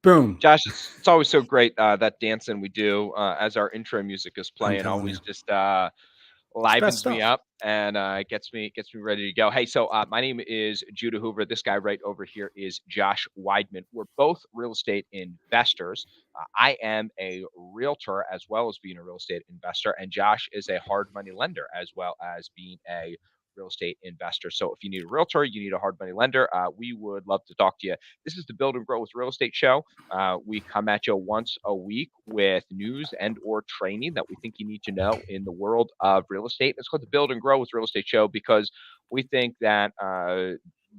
Boom. Josh, it's always so great that dancing we do as our intro music is I'm playing. telling you, Always just it's best livens me stuff. up and gets me ready to go. Hey, so my name is Judah Hoover. This guy right over here is Josh Weidman. We're both real estate investors. I am a realtor as well as being a real estate investor, and Josh is a hard money lender as well as being a real estate investor. So if you need a realtor, you need a hard money lender, we would love to talk to you. This is the Build and Grow with Real Estate show. We come at you once a week with news and or training that we think you need to know in the world of real estate. It's called the Build and Grow with Real Estate show because we think that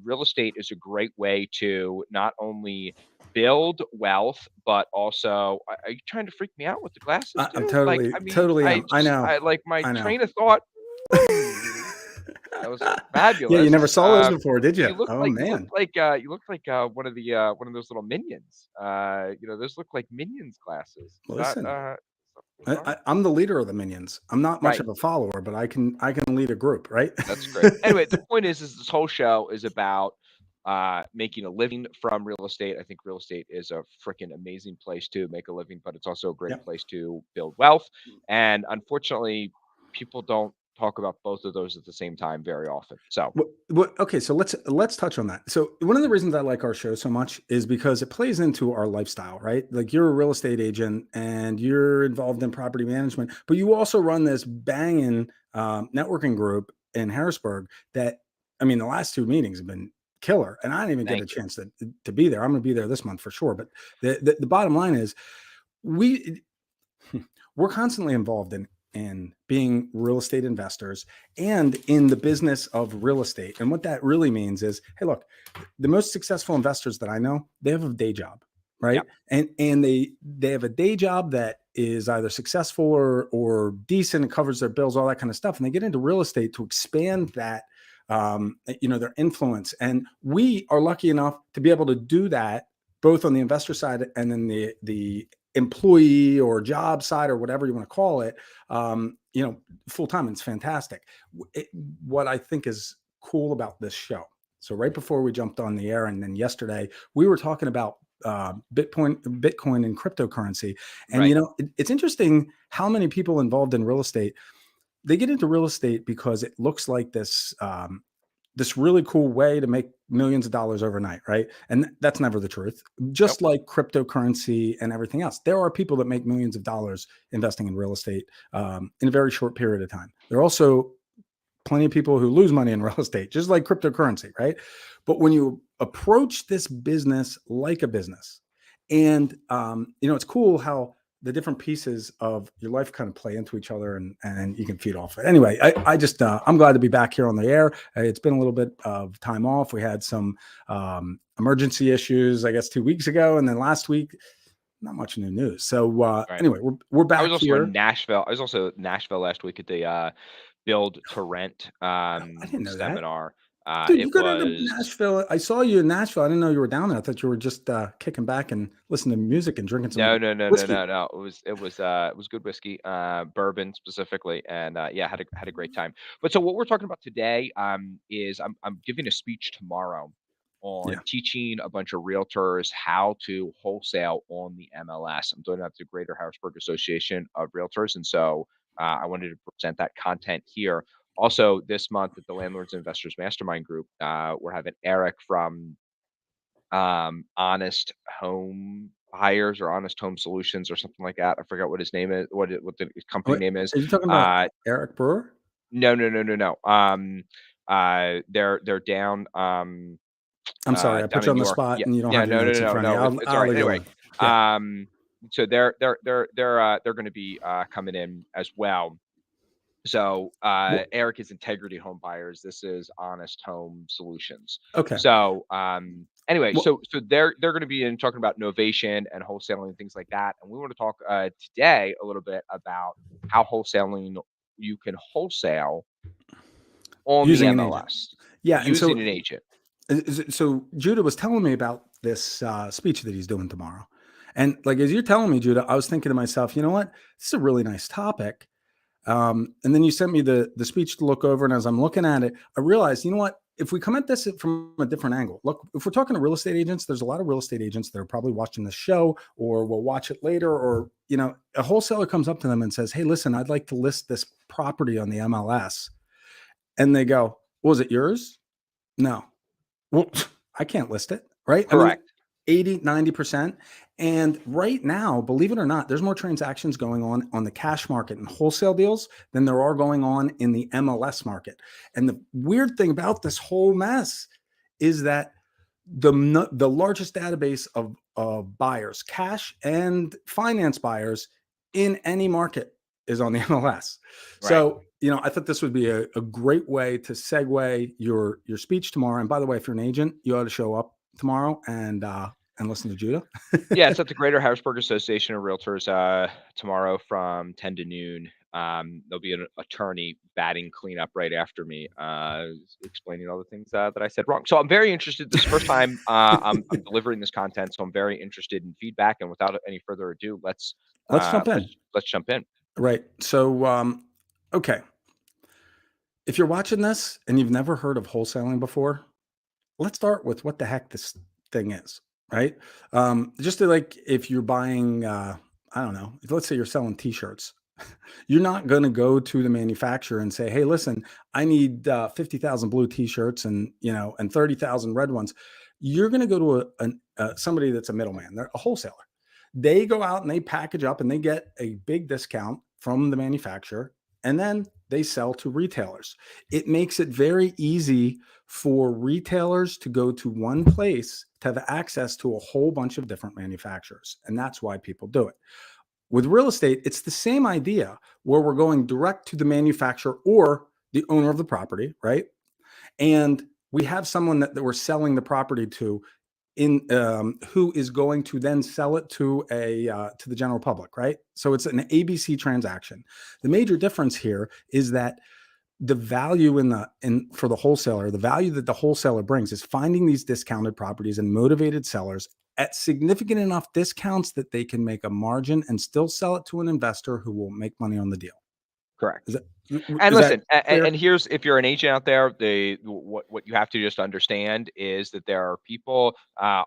real estate is a great way to not only build wealth, but also, are you trying to freak me out with the glasses, I'm dude? Like, totally, I mean, totally am. I know. I like my I know. train of thought. That was Yeah, you never fabulous. saw those before, did you? Oh You look man. like one of those little minions. Those look like minions glasses. Listen, Something wrong? I'm the leader of the minions. I'm not much Right. of a follower, but I can lead a group, right? That's great. Anyway, the point is this whole show is about making a living from real estate. I think real estate is a freaking amazing place to make a living, but it's also a great Yep. place to build wealth. And unfortunately, people don't talk about both of those at the same time very often. So, Okay, so let's touch on that. So one of the reasons I like our show so much is because it plays into our lifestyle, right? Like you're a real estate agent and you're involved in property management, but you also run this banging networking group in Harrisburg. That I mean, the last two meetings have been killer, and I didn't even get a thank you. chance to be there. I'm going to be there this month for sure. But the bottom line is we we're constantly involved in being real estate investors and in the business of real estate. And what that really means is, hey, look, the most successful investors that I know, they have a day job, Yeah. right? And they have a day job that is either successful or decent, it covers their bills, all that kind of stuff. And they get into real estate to expand that their influence. And we are lucky enough to be able to do that both on the investor side and then the employee or job side or whatever you want to call it, full time. It's fantastic. What I think is cool about this show. So right before we jumped on the air, and then yesterday we were talking about Bitcoin and cryptocurrency, and Right. it's interesting how many people involved in real estate, they get into real estate because it looks like this really cool way to make millions of dollars overnight, right? And that's never the truth. Nope. Just like cryptocurrency and everything else, there are people that make millions of dollars investing in real estate in a very short period of time. There are also plenty of people who lose money in real estate, just like cryptocurrency, right? But when you approach this business like a business, and it's cool how the different pieces of your life kind of play into each other, and you can feed off it. Anyway, I just I'm glad to be back here on the air. It's been a little bit of time off. We had some emergency issues, I guess, 2 weeks ago, and then last week, not much new news. So Right. anyway, we're I was back also in here. Nashville. I was also in Nashville last week at the Build to Rent Oh, I didn't know that. seminar. Dude, you It got into was Nashville. I saw you in Nashville. I didn't know you were down there. I thought you were just kicking back and listening to music and drinking some no, no, no, no, whiskey. no, no. It was good whiskey, bourbon specifically, and yeah, had a great time. But so what we're talking about today is I'm giving a speech tomorrow on Yeah. teaching a bunch of realtors how to wholesale on the MLS. I'm doing that to the Greater Harrisburg Association of Realtors, and so I wanted to present that content here. Also, this month at the Landlords and Investors Mastermind Group, we're having Eric from Honest Home Buyers or Honest Home Solutions or something like that. I forgot what his name is, what the company Wait, name is. are you talking about Uh, Eric Brewer? no, no, no, no, no. They're down I'm sorry, I put down you in on New the York. spot Yeah, and you don't yeah, have your no, no, notes in no, no, front of you. no. I'll It's all right. leave it Anyway, alone. Yeah. so they're going to be coming in as well. So Well, Eric is Integrity Home Buyers. This is Honest Home Solutions. okay. So anyway, Well, so they're going to be in talking about novation and wholesaling and things like that. And we want to talk today a little bit about how wholesaling you can wholesale on the using an agent. MLS Yeah, and using an agent. so Judah was telling me about this speech that he's doing tomorrow. And like as you're telling me, Judah, I was thinking to myself, you know what? This is a really nice topic. And then you sent me the speech to look over, and as I'm looking at it, I realized, you know what? if we come at this from a different angle, look, if we're talking to real estate agents, there's a lot of real estate agents that are probably watching the show or will watch it later, or, a wholesaler comes up to them and says, "Hey, listen, I'd like to list this property on the MLS." And they go, "Was it yours?" No. Well, I can't list it, right? I mean, Correct. 80, 90%. And right now, believe it or not, there's more transactions going on the cash market and wholesale deals than there are going on in the MLS market. And the weird thing about this whole mess is that the largest database of buyers, cash and finance buyers in any market, is on the MLS. Right. So, I thought this would be a great way to segue your speech tomorrow. And by the way, if you're an agent, you ought to show up tomorrow and listen to Judah. Yeah, it's at the Greater Harrisburg Association of Realtors tomorrow from 10 to noon. There'll be an attorney batting cleanup right after me, explaining all the things that I said wrong. So I'm very interested. This is the first time I'm delivering this content, so I'm very interested in feedback. And without any further ado, let's Let's uh, jump let's in. let's jump in. Right. So, okay. If you're watching this and you've never heard of wholesaling before, let's start with what the heck this thing is, right? Just to, like, if you're buying, I don't know, let's say you're selling t-shirts. You're not going to go to the manufacturer and say, "Hey, listen, I need 50,000 blue t-shirts and 30,000 red ones." You're going to go to somebody that's a middleman. They're a wholesaler. They go out and they package up and they get a big discount from the manufacturer, and then they sell to retailers. It makes it very easy for retailers to go to one place to have access to a whole bunch of different manufacturers. And that's why people do it. With real estate, it's the same idea where we're going direct to the manufacturer or the owner of the property, right? And we have someone that we're selling the property to, in who is going to then sell it to the general public, right? So it's an ABC transaction. The major difference here is that the value in for the wholesaler, the value that the wholesaler brings is finding these discounted properties and motivated sellers at significant enough discounts that they can make a margin and still sell it to an investor who will make money on the deal. Correct. Is that And is that listen, fair? and here's if you're an agent out there, what you have to just understand is that there are people,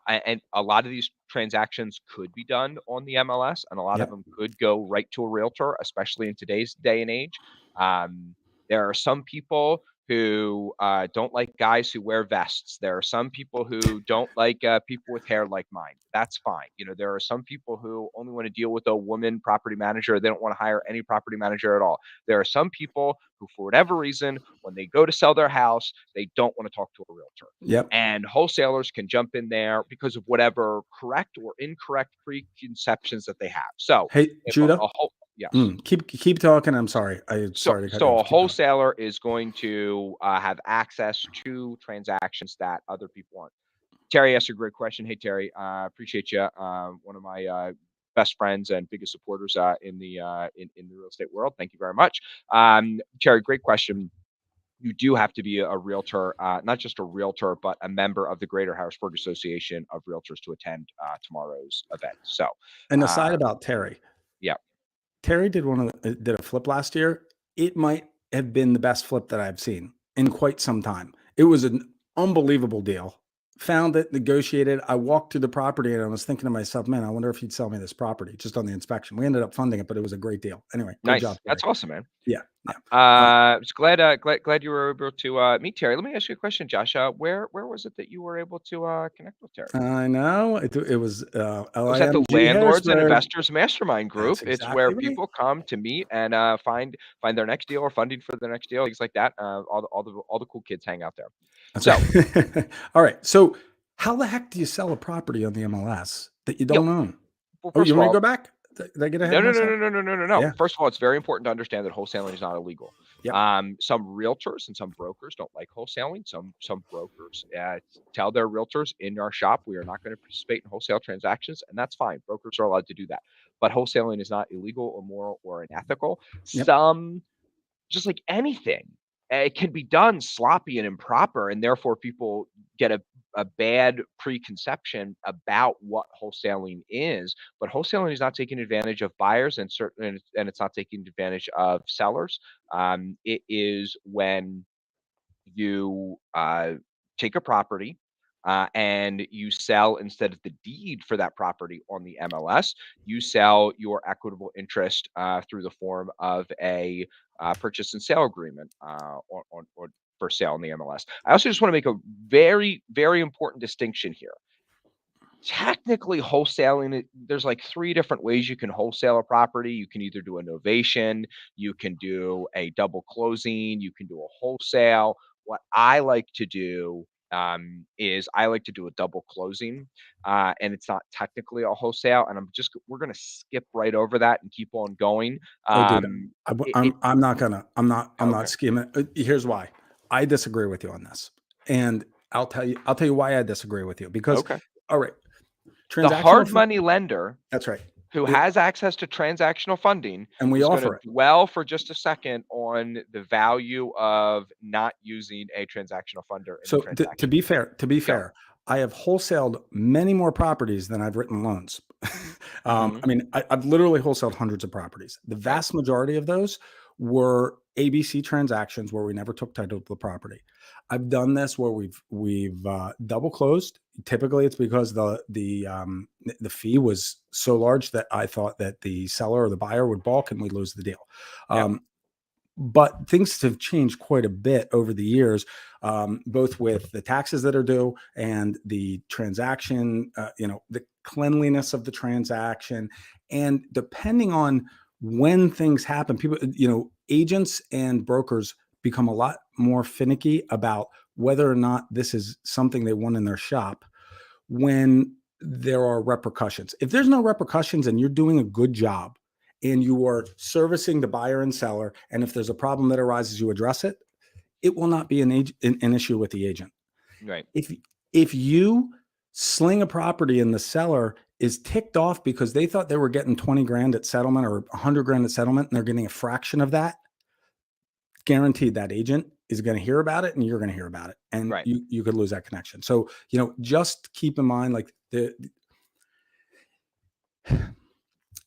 and a lot of these transactions could be done on the MLS, and a lot of Yep. them could go right to a realtor, especially in today's day and age. Um, there are some people who don't like guys who wear vests. There are some people who don't like people with hair like mine. That's fine. There are some people who only want to deal with a woman property manager. They don't want to hire any property manager at all. There are some people who, for whatever reason, when they go to sell their house, they don't want to talk to a realtor. Yep. And wholesalers can jump in there because of whatever correct or incorrect preconceptions that they have. So, Hey, if Judah. yes. Keep talking. I'm sorry. So, Sorry to cut you so a off. Keep going. wholesaler is going to have access to transactions that other people aren't. Terry asked a great question. Hey, Terry, appreciate you. One of my best friends and biggest supporters in the real estate world. Thank you very much. Terry, great question. You do have to be a realtor, not just a realtor, but a member of the Greater Harrisburg Association of Realtors to attend tomorrow's event. So, And uh, aside about Terry, yeah, Terry did a flip last year. It might have been the best flip that I've seen in quite some time. It was an unbelievable deal. Found it, negotiated. I walked through the property and I was thinking to myself, man, I wonder if he'd sell me this property just on the inspection. We ended up funding it, but it was a great deal. Anyway, great job, nice. Terry. That's awesome, man. Yeah, yeah. Uh, Was glad you were able to meet Terry. Let me ask you a question, Josh. Where was it that you were able to connect with Terry? I know it was It was at the LIMG Landlords and Harrisburg. Investors Mastermind That's Group. It's where exactly right. people come to meet and find their next deal or funding for their next deal, things like that. All the cool kids hang out there. That's So, right. All right. So, how the heck do you sell a property on the MLS that you you know, don't own? well, Oh, first you of want me to all, go back? Did I get ahead no, of no, no, myself? no, no, no, no, no, no. Yeah. First of all, it's very important to understand that wholesaling is not illegal. Yep. Some realtors and some brokers don't like wholesaling. Some brokers tell their realtors in our shop we are not going to participate in wholesale transactions, and that's fine. Brokers are allowed to do that, but wholesaling is not illegal or moral or unethical. Yep. Some just like anything, it can be done sloppy and improper, and therefore people get a bad preconception about what wholesaling is. But wholesaling is not taking advantage of buyers, and it's not taking advantage of sellers. It is when you take a property and you sell instead of the deed for that property on the MLS, you sell your equitable interest through the form of a purchase and sale agreement on for sale on the MLS. I also just want to make a very, very important distinction here. Technically, wholesaling, there's like three different ways you can wholesale a property. You can either do a novation, you can do a double closing, you can do a wholesale. What I like to do is I like to do a double closing, and it's not technically a wholesale. And we're gonna skip right over that and keep on going. Oh, dude, It I'm not okay, skimming. Here's why. I disagree with you on this. And I'll tell you why I disagree with you because, okay. all right, The transactional, hard money lender that's right. who It, has access to transactional funding and we is going to offer it. dwell for just a second on the value of not using a transactional funder in the So transaction. to be Go. fair, I have wholesaled many more properties than I've written loans. Mhm. I mean, I've literally wholesaled hundreds of properties. The Right. vast majority of those were ABC transactions where we never took title to the property. I've done this where we've double closed. Typically, it's because the fee was so large that I thought that the seller or the buyer would balk and we lose the deal. Yep. Um, but things have changed quite a bit over the years, both with the taxes that are due and the transaction, the cleanliness of the transaction. And depending on when things happen, people, agents and brokers become a lot more finicky about whether or not this is something they want in their shop when there are repercussions. If there's no repercussions and you're doing a good job and you are servicing the buyer and seller, and if there's a problem that arises, you address it, it will not be an issue with the agent. Right. If you sling a property and the seller is ticked off because they thought they were getting 20 grand at settlement or 100 grand at settlement and they're getting a fraction of that, guaranteed that agent is going to hear about it and you're going to hear about it and Right. you could lose that connection. So, just keep in mind, like,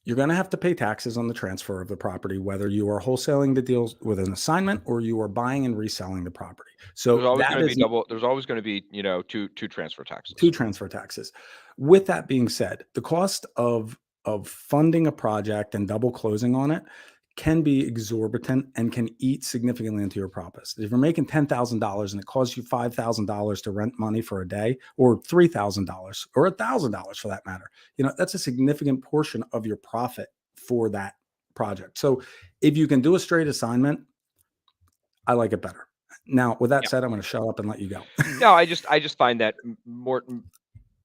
you're going to have to pay taxes on the transfer of the property, whether you are wholesaling the deals with an assignment or you are buying and reselling the property. There's So always going that to be is double. There's always going to be two transfer two taxes. transfer taxes. With that being said, the cost of funding a project and double closing on it can be exorbitant and can eat significantly into your profits. If you're making $10,000 and it costs you $5,000 to rent money for a day, or $3,000 or $1,000 for that matter, that's a significant portion of your profit for that project. So if you can do a straight assignment, I like it better. Now, with that Yeah. said, I'm going to shut up and let you go. No, I just find that more.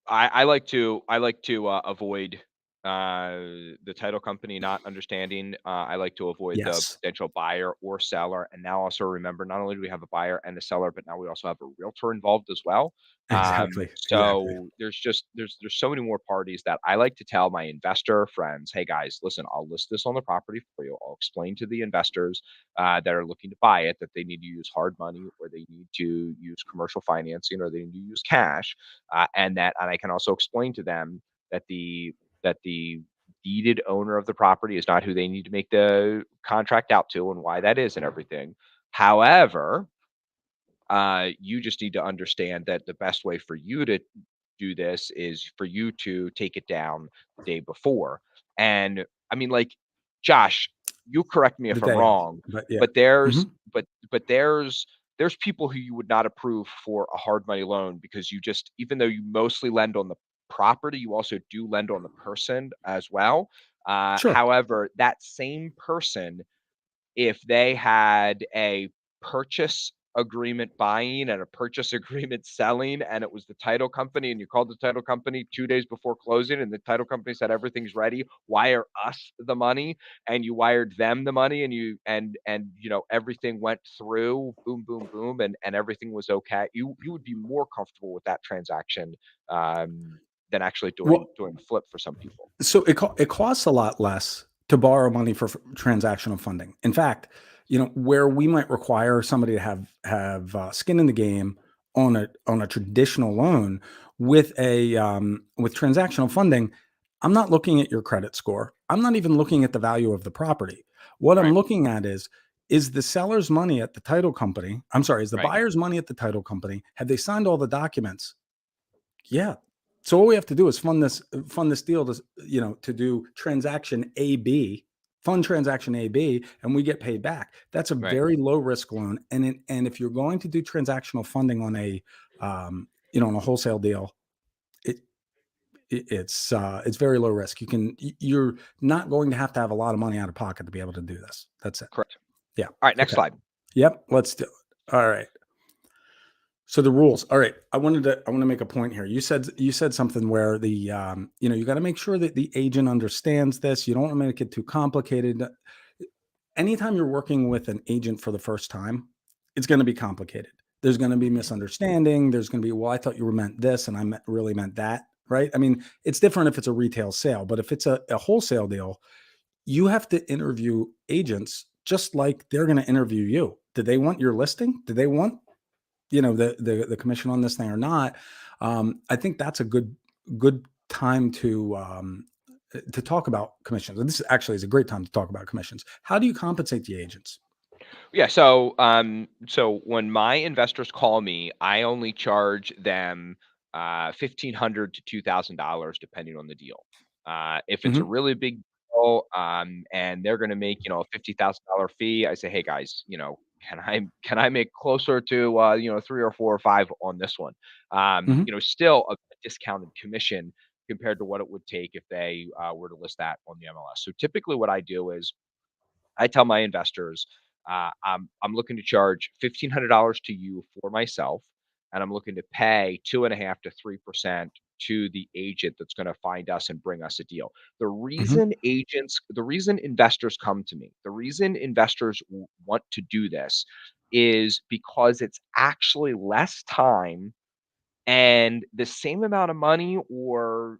I like to avoid the title company not understanding. I like to avoid the Yes, potential buyer or seller. And now also remember, not only do we have a buyer and a seller, but now we also have a realtor involved as well. exactly. Exactly. So there's so many more parties that I like to tell my investor friends, hey guys, listen, I'll list this on the property for you. I'll explain to the investors that are looking to buy it that they need to use hard money or they need to use commercial financing or they need to use cash and I can also explain to them that the deeded owner of the property is not who they need to make the contract out to and why that is and everything. However, you just need to understand that the best way for you to do this is for you to take it down the day before. And I mean, like, Josh, you correct me The if I'm day of, wrong, but yeah. but there's Mhm. but there's people who you would not approve for a hard money loan because you just even though you mostly lend on the property, you also do lend on the person as well. Sure. However, that same person if they had a purchase agreement buying and a purchase agreement selling and it was the title company and you called the title company 2 days before closing and the title company said everything's ready, wire us the money and you wired them the money and everything went through boom boom boom and everything was okay. You would be more comfortable with that transaction than actually doing Well, doing a flip for some people. so it costs a lot less to borrow money for transactional funding. In fact, where we might require somebody to have skin in the game on a traditional loan with transactional funding, I'm not looking at your credit score. I'm not even looking at the value of the property. What I'm Right. looking at is is the seller's money at the title company. I'm sorry, is the Right. buyer's money at the title company? Have they signed all the documents? Yeah. So all we have to do is fund this deal to, to do transaction AB, fund transaction AB, and we get paid back. That's a Right. very low risk loan. And if you're going to do transactional funding on on a wholesale deal, it, it's very low risk. You're not going to have a lot of money out of pocket to be able to do this. That's it. Correct. Yeah. All right. Next Okay. slide. Yep. Let's do it. All right. So the rules. All right. I want to make a point here. You said something where you got to make sure that the agent understands this. You don't want to make it too complicated. Anytime you're working with an agent for the first time, it's going to be complicated. There's going to be Mhm. misunderstanding. There's going to be, well, I thought you were meant this and really meant that, right? I mean, it's different if it's a retail sale, but if it's a wholesale deal, you have to interview agents just like they're going to interview you. Do they want your listing? Do they want the commission on this thing or not? I think that's a good time to talk about commissions. And this actually is a great time to talk about commissions. How do you compensate the agents? Yeah. So when my investors call me, I only charge them $1,500 to $2,000 depending on the deal. If it's a Hmm. really big deal, and they're going to make a $50,000 fee, I say, hey guys, can I make closer to 3 or 4 or 5 on this one? Hmm. Still a discounted commission compared to what it would take if they were to list that on the MLS. So typically, what I do is I tell my investors, I'm looking to charge $1,500 to you for myself, and I'm looking to pay 2.5 to 3% to the agent that's going to find us and bring us a deal. Hmm. The reason investors come to me, the reason investors want to do this is because it's actually less time and the same amount of money or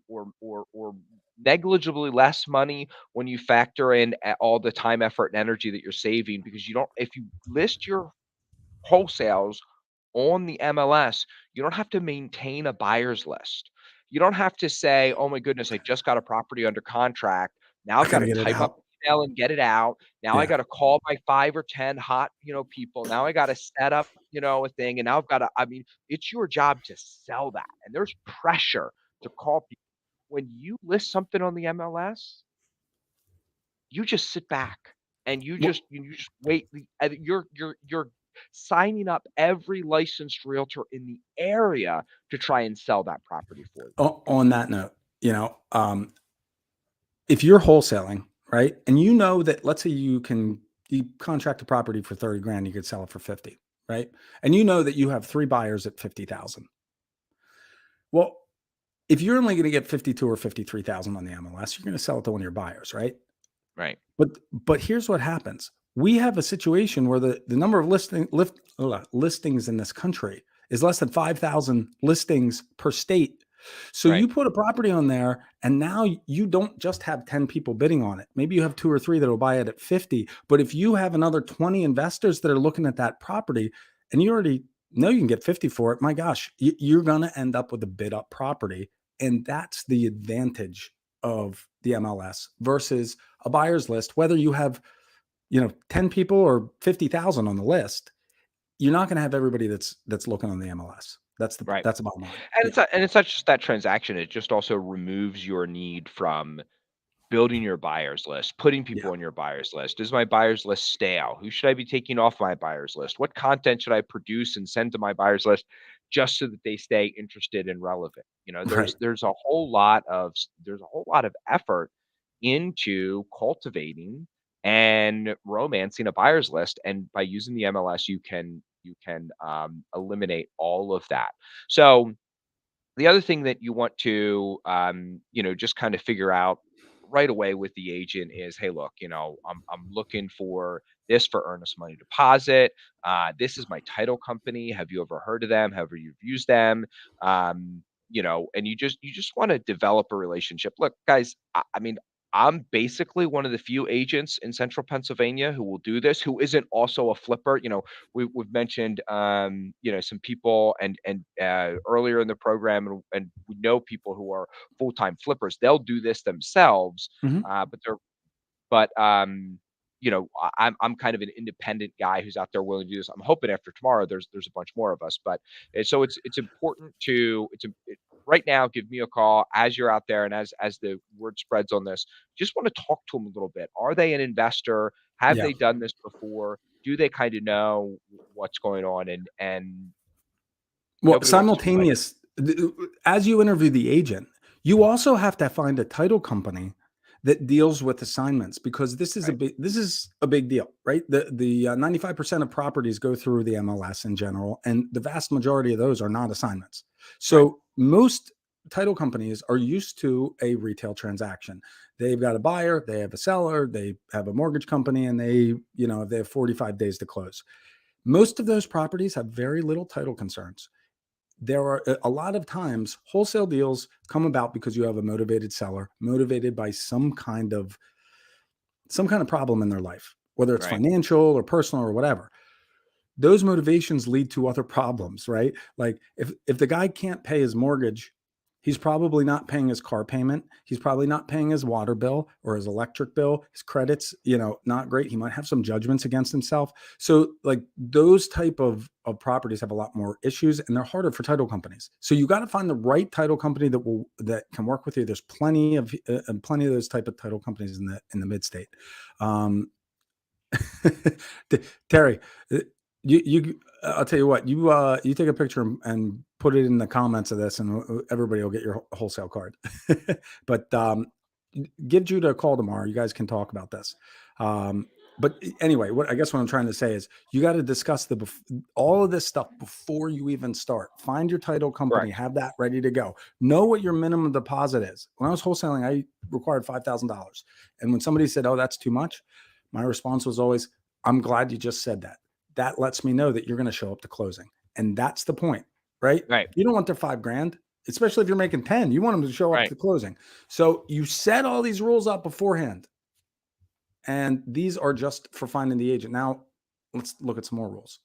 negligibly less money when you factor in all the time, effort, and energy that you're saving because you don't if you list your wholesales on the MLS, you don't have to maintain a buyer's list. You don't have to say, "Oh my goodness, I just got a property under contract. Now I I've got got to to get it type up out. an email and get it out. Now I Yeah. got to call my 5 or 10 hot, people. Now I got to set up, a thing, and now I've got to it's your job to sell that, and there's pressure to call people. When you list something on the MLS, you just sit back and you just wait. You're signing up every licensed realtor in the area to try and sell that property for you. On that note, if you're wholesaling, right, and that, let's say you contract a property for 30 grand, you could sell it for 50, right? And that you have three buyers at 50,000. Well, if you're only going to get 52 or 53,000 on the MLS, you're going to sell it to one of your buyers, right? Right, But here's what happens. We have a situation where the number of listings in this country is less than 5,000 listings per state. So right, you put a property on there, and now you don't just have 10 people bidding on it. Maybe you have two or three that will buy it at 50. But if you have another 20 investors that are looking at that property, and you already know you can get 50 for it, my gosh, you're going to end up with a bid up property. And that's the advantage of the MLS versus a buyer's list. Whether you have 10 people or 50,000 on the list, you're not going to have everybody that's looking on the MLS. right. That's the bottom line. And Yeah. it's not just that transaction. It just also removes your need from building your buyers list, putting Yeah. people on your buyers list. Is my buyers list stale? Who should I be taking off my buyers list? What content should I produce and send to my buyers list just so that they stay interested and relevant? Right. There's a whole lot of effort into cultivating and romancing a buyers list, and by using the MLS, you can eliminate all of that. So the other thing that you want to, just kind of figure out right away with the agent is, hey, look, I'm looking for this for earnest money deposit. This is my title company. Have you ever heard of them? Have you used them? And you just want to develop a relationship. Look, guys, I mean, I'm basically one of the few agents in central Pennsylvania who will do this, who isn't also a flipper. We've mentioned some people and earlier in the program, and we know people who are full-time flippers. They'll do this themselves, Hmm. but I'm kind of an independent guy who's out there willing to do this. I'm hoping after tomorrow there's a bunch more of us, but so it's important to right now. Give me a call as you're out there, and as the word spreads on this. Just want to talk to them a little bit. Are they an investor? Have Yeah. they done this before? Do they kind of know what's going on? And Well, nobody wants to be like, as you interview the agent, you also have to find a title company that deals with assignments, because right, this is a big deal, right? The 95% of properties go through the MLS in general, and the vast majority of those are not assignments. right, So most title companies are used to a retail transaction. They've got a buyer, they have a seller, they have a mortgage company, and they have 45 days to close. Most of those properties have very little title concerns. There are a lot of times wholesale deals come about because you have a motivated seller, motivated by some kind of problem in their life, whether it's right, financial or personal or whatever. Those motivations lead to other problems, right? Like if the guy can't pay his mortgage, he's probably not paying his car payment. He's probably not paying his water bill or his electric bill. His credit's, not great. He might have some judgments against himself. So like those type of properties have a lot more issues, and they're harder for title companies. So you got to find the right title company that can work with you. There's plenty of those type of title companies in the mid state. Um, Terry, uh, I'll tell you what, you take a picture and put it in the comments of this, and everybody will get your wholesale card. But give Judah a call tomorrow. You guys can talk about this. But anyway, what I'm trying to say is you got to discuss all of this stuff before you even start. Find your title company, correct, have that ready to go. Know what your minimum deposit is. When I was wholesaling, I required $5,000, and when somebody said, "Oh, that's too much," my response was always, "I'm glad you just said that. That lets me know that you're going to show up to closing." And that's the point, right? right, You don't want their $5,000, especially if you're making 10. You want them to show up right. to closing. So you set all these rules up beforehand. And these are just for finding the agent. Now, let's look at some more rules.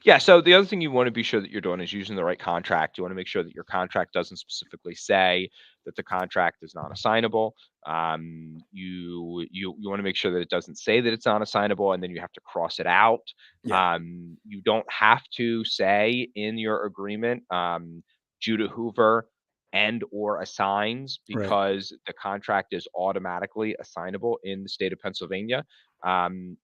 Yeah, so the other thing you want to be sure that you're doing is using the right contract. You want to make sure that your contract doesn't specifically say that the contract is non-assignable. You want to make sure that it doesn't say that it's non-assignable, and then you have to cross it out. Yeah, You don't have to say in your agreement, Judah Hoover and or assigns, right. because the contract is automatically assignable in the state of Pennsylvania.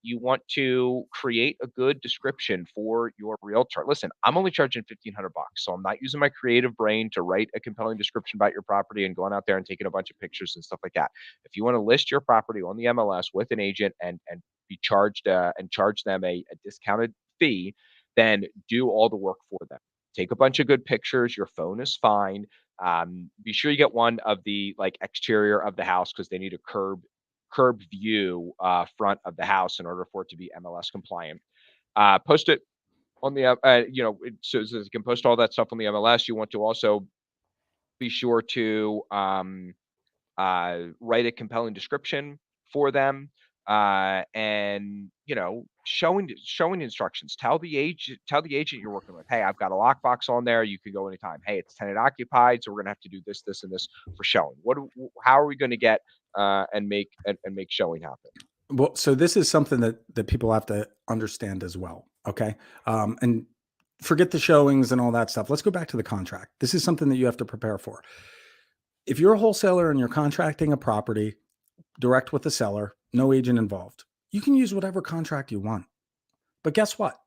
You want to create a good description for your realtor. Listen, I'm only charging $1,500, so I'm not using my creative brain to write a compelling description about your property and going out there and taking a bunch of pictures and stuff like that. If you want to list your property on the MLS with an agent and be charged and charge them a discounted fee, then do all the work for them. Take a bunch of good pictures. Your phone is fine. Be sure you get one of the like exterior of the house, because they need a curb view front of the house in order for it to be MLS compliant. Post it on the so you can post all that stuff on the MLS. You want to also be sure to write a compelling description for them, and showing instructions. Tell the agent you're working with, hey, I've got a lockbox on there, you can go anytime. Hey, it's tenant occupied, so we're gonna have to do this and this for showing. How are we going to get and make showing happen? Well, so this is something that people have to understand as well. Okay. And forget the showings and all that stuff. Let's go back to the contract. This is something that you have to prepare for. If you're a wholesaler and you're contracting a property direct with the seller, no agent involved, you can use whatever contract you want. But guess what?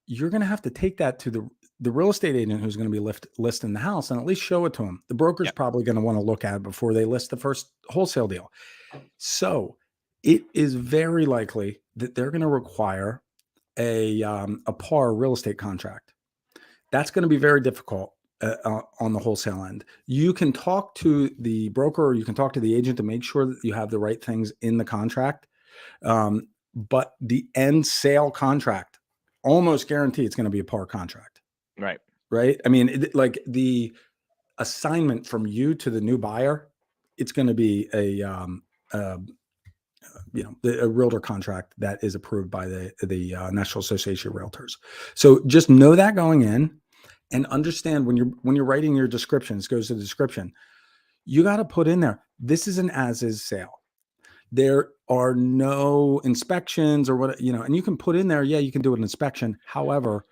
You're going to have to take that to the real estate agent who's going to be listing the house, and at least show it to him. The broker's Yeah, probably going to want to look at it before they list the first wholesale deal. So it is very likely that they're going to require a par real estate contract. That's going to be very difficult on the wholesale end. You can talk to the broker, or you can talk to the agent to make sure that you have the right things in the contract. But the end sale contract, almost guarantee it's going to be a par contract, right, right? I mean, like the assignment from you to the new buyer, it's going to be a realtor contract that is approved by the National Association of Realtors. So just know that going in, and understand when you're writing your descriptions, goes to the description, you got to put in there, this is an as is sale. there are no inspections or what, and you can put in there, yeah, you can do an inspection. However,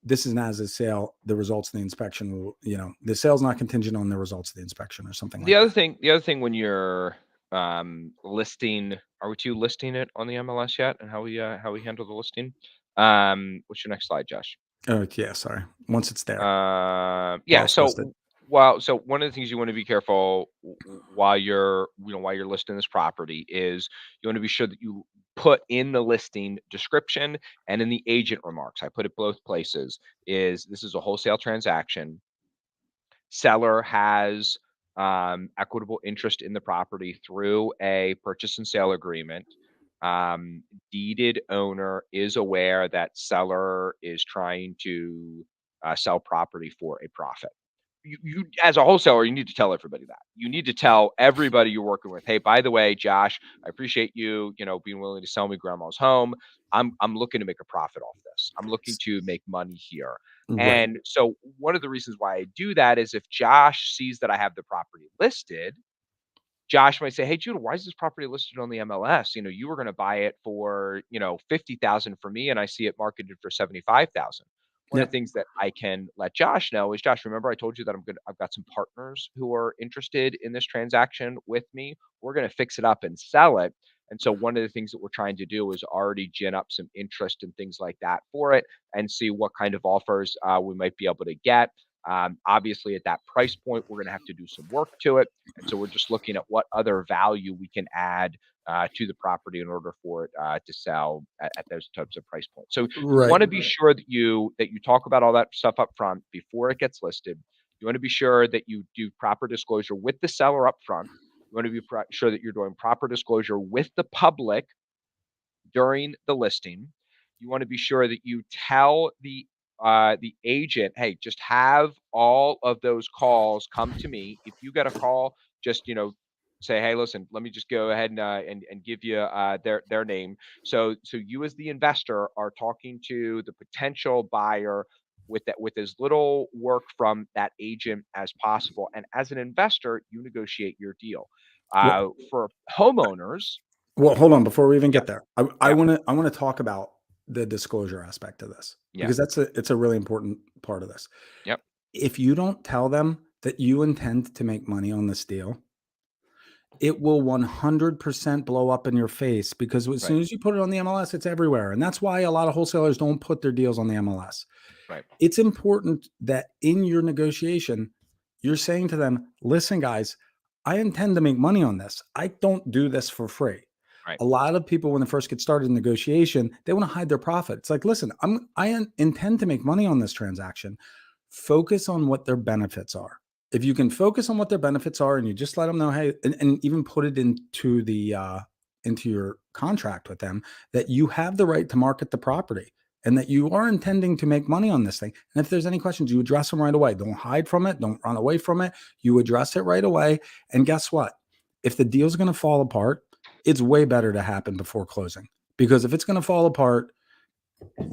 this is an as is sale. The results of the inspection will, the sale's not contingent on the results of the inspection or something like that. The other thing when you're listing, are we two listing it on the MLS yet, and how we handle the listing? What's your next slide, Josh? Oh, yeah, sorry. Once it's there, while Yeah. it's listed. So one of the things you want to be careful while you're, while you're listing this property is you want to be sure that you put in the listing description and in the agent remarks. I put it both places. Is this is a wholesale transaction. Seller has equitable interest in the property through a purchase and sale agreement. Deeded owner is aware that seller is trying to sell property for a profit. You as a wholesaler, you need to tell everybody that. You need to tell everybody you're working with, hey, by the way, Josh, I appreciate you, being willing to sell me grandma's home. I'm looking to make a profit off this. I'm looking to make money here. Right. And so one of the reasons why I do that is if Josh sees that I have the property listed, Josh might say, "Hey, Judah, why is this property listed on the MLS? You were going to buy it for, 50,000 for me, and I see it marketed for 75,000." One of the Yep. things that I can let Josh know is, Josh, remember I told you that I've got some partners who are interested in this transaction with me. We're going to fix it up and sell it. And so one of the things that we're trying to do is already gin up some interest and things like that for it and see what kind of offers we might be able to get. Obviously, at that price point, we're going to have to do some work to it. And so we're just looking at what other value we can add to the property in order for it to sell at those types of price points. So you Right. want to be sure that you talk about all that stuff up front before it gets listed. You want to be sure that you do proper disclosure with the seller up front. You want to be sure that you're doing proper disclosure with the public during the listing. You want to be sure that you tell the agent, hey, just have all of those calls come to me. If you get a call, just say, hey, listen, let me just go ahead and give you their name. So you as the investor are talking to the potential buyer with as little work from that agent as possible. And as an investor, you negotiate your deal. Well, For homeowners, well, hold on before we even yeah, get there. I yeah, want to I want to talk about the disclosure aspect of this yeah. because it's a really important part of this. Yep. If you don't tell them that you intend to make money on this deal, it will 100% blow up in your face because as Right. soon as you put it on the MLS, it's everywhere. And that's why a lot of wholesalers don't put their deals on the MLS. Right. It's important that in your negotiation, you're saying to them, listen, guys, I intend to make money on this. I don't do this for free. Right. A lot of people, when they first get started in negotiation, they want to hide their profit. It's like, listen, intend to make money on this transaction. Focus on what their benefits are. If you can focus on what their benefits are and you just let them know, hey, and even put it into your contract with them that you have the right to market the property and that you are intending to make money on this thing. And if there's any questions, you address them right away. Don't hide from it. Don't run away from it. You address it right away. And guess what? If the deal's going to fall apart, it's way better to happen before closing because if it's going to fall apart,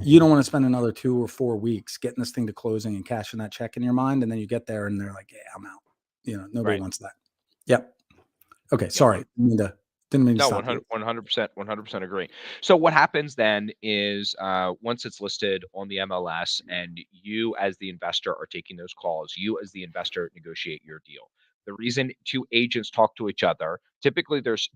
you don't want to spend another 2 or 4 weeks getting this thing to closing and cashing that check in your mind. And then you get there and they're like, yeah, I'm out. Nobody Right. wants that. Yep. Okay. Yeah. Sorry. Didn't mean to No, stop 100, you. 100%, 100% agree. So what happens then is once it's listed on the MLS and you as the investor are taking those calls, you as the investor negotiate your deal. The reason two agents talk to each other, typically there's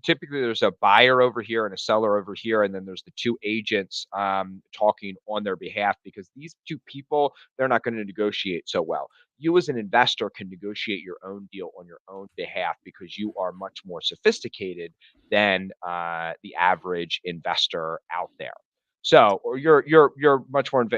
a buyer over here and a seller over here, and then there's the two agents talking on their behalf because these two people, they're not going to negotiate so well. You as an investor can negotiate your own deal on your own behalf because you are much more sophisticated than the average investor out there. So, or you're much more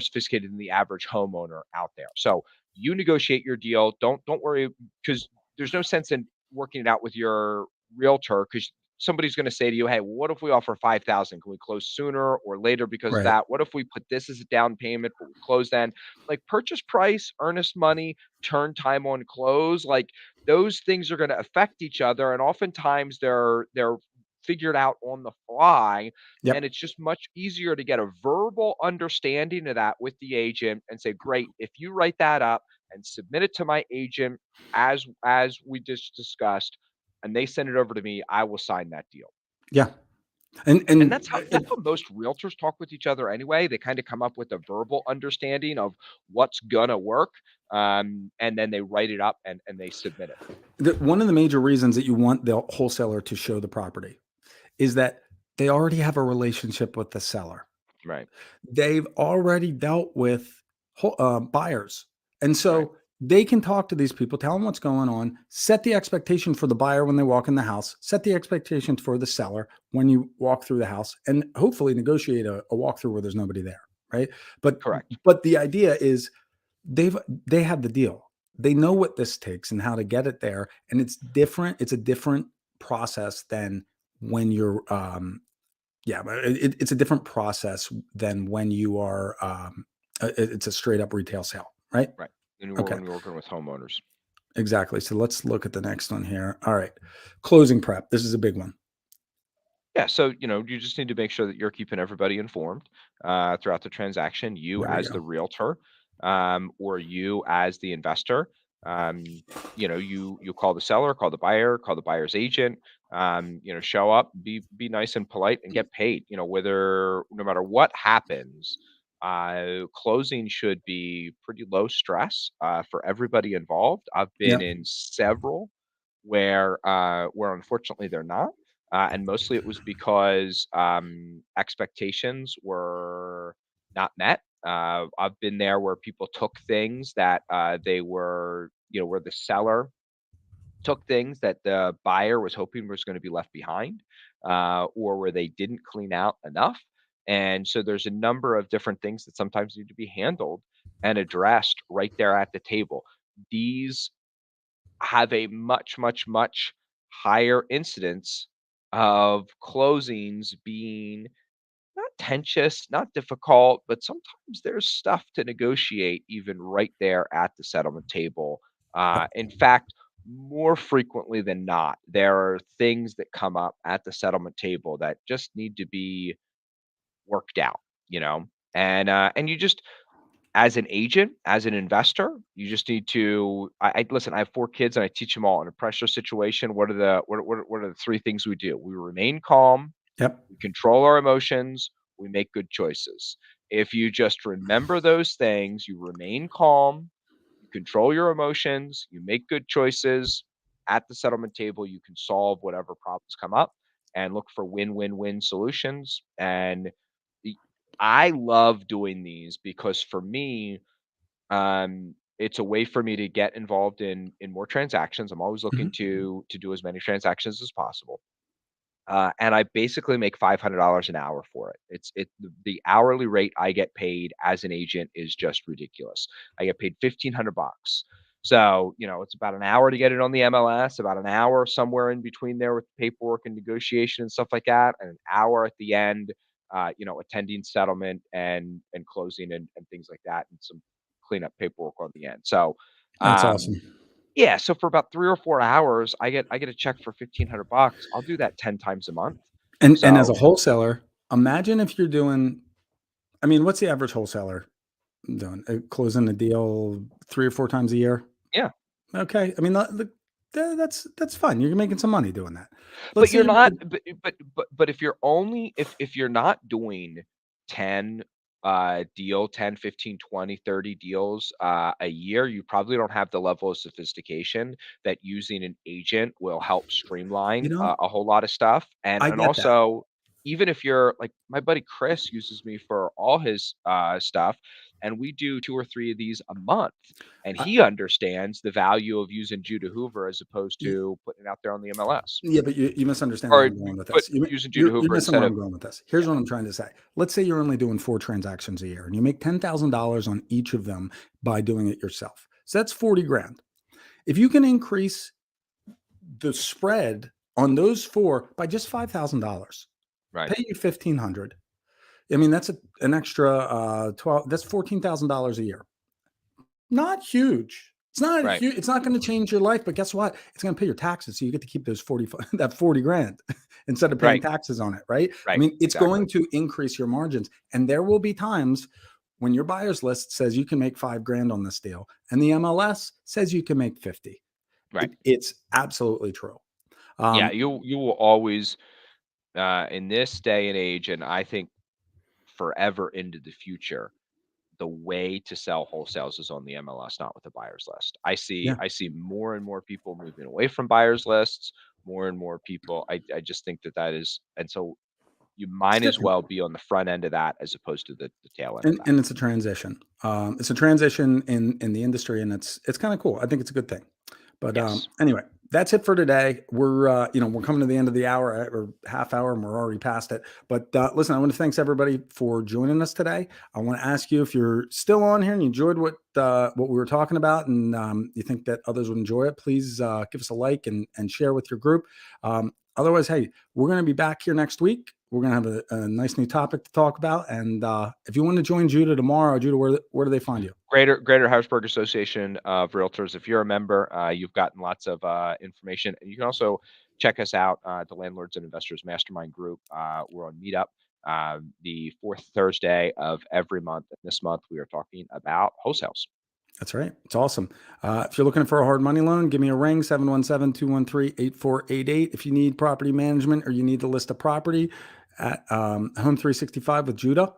sophisticated than the average homeowner out there. So you negotiate your deal. Don't worry because there's no sense in working it out with your realtor because somebody's going to say to you, "Hey, what if we offer 5,000? Can we close sooner or later because of Right. that? What if we put this as a down payment, but we close then?" Like purchase price, earnest money, turn time on close, like those things are going to affect each other and oftentimes they're figured out on the fly, and Yep. it's just much easier to get a verbal understanding of that with the agent and say, great, if you write that up and submit it to my agent as we just discussed, and they send it over to me, I will sign that deal. Yeah. And And and that's how most realtors talk with each other anyway. They kind of come up with a verbal understanding of what's gonna work, and then they write it up and they submit it. one of the major reasons that you want the wholesaler to show the property is that they already have a relationship with the seller. Right, They've already dealt with buyers. And right, so they can talk to these people, tell them what's going on, set the expectation for the buyer when they walk in the house, set the expectation for the seller when you walk through the house, and hopefully negotiate a walkthrough where there's nobody there. Right. But correct. but the idea is they have the deal. They know what this takes and how to get it there. And it's different. It's a different process than when you're yeah, but it's a different process than when you are, it's a straight up retail sale, right? Right. And we're Okay, when we're working with homeowners. exactly. So let's look at the next one here. All right, closing prep. This is a big one. Yeah, so you just need to make sure that you're keeping everybody informed throughout the transaction. You There we as the go. realtor, or you as the investor. You call the seller, call the buyer, call the buyer's agent. Show up, be nice and polite, and get paid. Whether no matter what happens, closing should be pretty low stress for everybody involved. I've been Yep. in several where unfortunately they're not. And mostly it was because expectations were not met. I've been there where people took things that they were, where the seller took things that the buyer was hoping was going to be left behind, or where they didn't clean out enough. And so there's a number of different things that sometimes need to be handled and addressed right there at the table. These have a much, much, much higher incidence of closings being not tensious, not difficult, but sometimes there's stuff to negotiate even right there at the settlement table. Yep. In fact, more frequently than not, there are things that come up at the settlement table that just need to be worked out, and you just as an agent, as an investor, you just need to I listen, I have 4 kids and I teach them all in a pressure situation, what are the 3 things we do? We remain calm, Yep. we control our emotions, we make good choices. If you just remember those things, you remain calm, you control your emotions, you make good choices. At the settlement table, you can solve whatever problems come up and look for win-win-win solutions. And the- I love doing these because for me, it's a way for me to get involved in more transactions. I'm always looking Mhm. to do as many transactions as possible. And I basically make $500 an hour for it. The hourly rate I get paid as an agent is just ridiculous. I get paid 1,500 bucks. So, it's about an hour to get it on the MLS, about an hour somewhere in between there with paperwork and negotiation and stuff like that, and an hour at the end, attending settlement and closing and things like that, and some cleanup paperwork on the end. So, That's um, awesome. yeah, so for about 3 or 4 hours, I get a check for 1,500 bucks. I'll do that 10 times a month. And as a So, wholesaler, imagine if you're doing. I mean, what's the average wholesaler doing? Closing a deal 3 or 4 times a year. yeah. Okay. I mean, that's fun. You're making some money doing that. Let's But say you're you're not making. but if you're only if you're not doing 10, 10, 15, 20, 30 deals, a year, you probably don't have the level of sophistication that using an agent will help You streamline know, a whole lot of stuff, and I and get that. also, even if you're like, my buddy Chris uses me for all his, stuff, and we do 2 or 3 of these a month, and I, he understands the value of using Judah Hoover as opposed to putting it out there on the MLS. Yeah, but you misunderstand where Or I'm going with put this. using Judah You're Hoover missing instead where of. I'm going with this. Yeah, Here's what I'm trying to say. Let's say you're only doing 4 transactions a year and you make $10,000 on each of them by doing it yourself. So that's 40 grand. If you can increase the spread on those 4 by just $5,000, right, pay you 1,500. I mean, that's an extra 12, that's $14,000 a year. Not huge. It's not right, huge. It's not going to change your life, but guess what? It's going to pay your taxes. So you get to keep those 40, that 40 grand instead of paying right, taxes on it. Right. I right, mean, it's exactly, going to increase your margins. And there will be times when your buyer's list says you can make 5 grand on this deal and the MLS says you can make 50. right, It's absolutely true. Yeah, Um, you will always in this day and age, and I think forever into the future, the way to sell wholesales is on the MLS, not with the buyer's list. yeah, I see more and more people moving away from buyer's lists, more and more people. I just think that that is, and so you it's might as different. well be on the front end of that as opposed to the tail end of that. And it's a transition. It's a transition in the industry, and it's kind of cool. I think it's a good thing. But Yes. anyway, that's it for today. We're we're coming to the end of the hour or half hour, and we're already past it. But listen, I want to thanks everybody for joining us today. I want to ask you if you're still on here and you enjoyed what we were talking about, and you think that others would enjoy it. Please give us a like and share with your group. Otherwise, hey, we're going to be back here next week. We're going to have a nice new topic to talk about. And if you want to join Judah tomorrow, Judah, where do they find you? Greater Harrisburg Association of Realtors. If you're a member, you've gotten lots of information. And you can also check us out at the Landlords and Investors Mastermind Group. We're on Meetup the fourth Thursday of every month. And this month, we are talking about wholesales. That's right. It's awesome. If you're looking for a hard money loan, give me a ring, 717-213-8488. If you need property management or you need to list a property at Home 365 with Judah,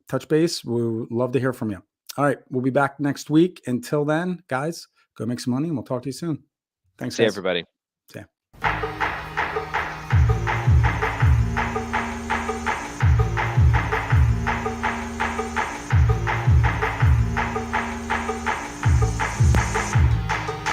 touch base. We would love to hear from you. All right. We'll be back next week. Until then, guys, go make some money and we'll talk to you soon. Thanks, See guys. everybody. See ya.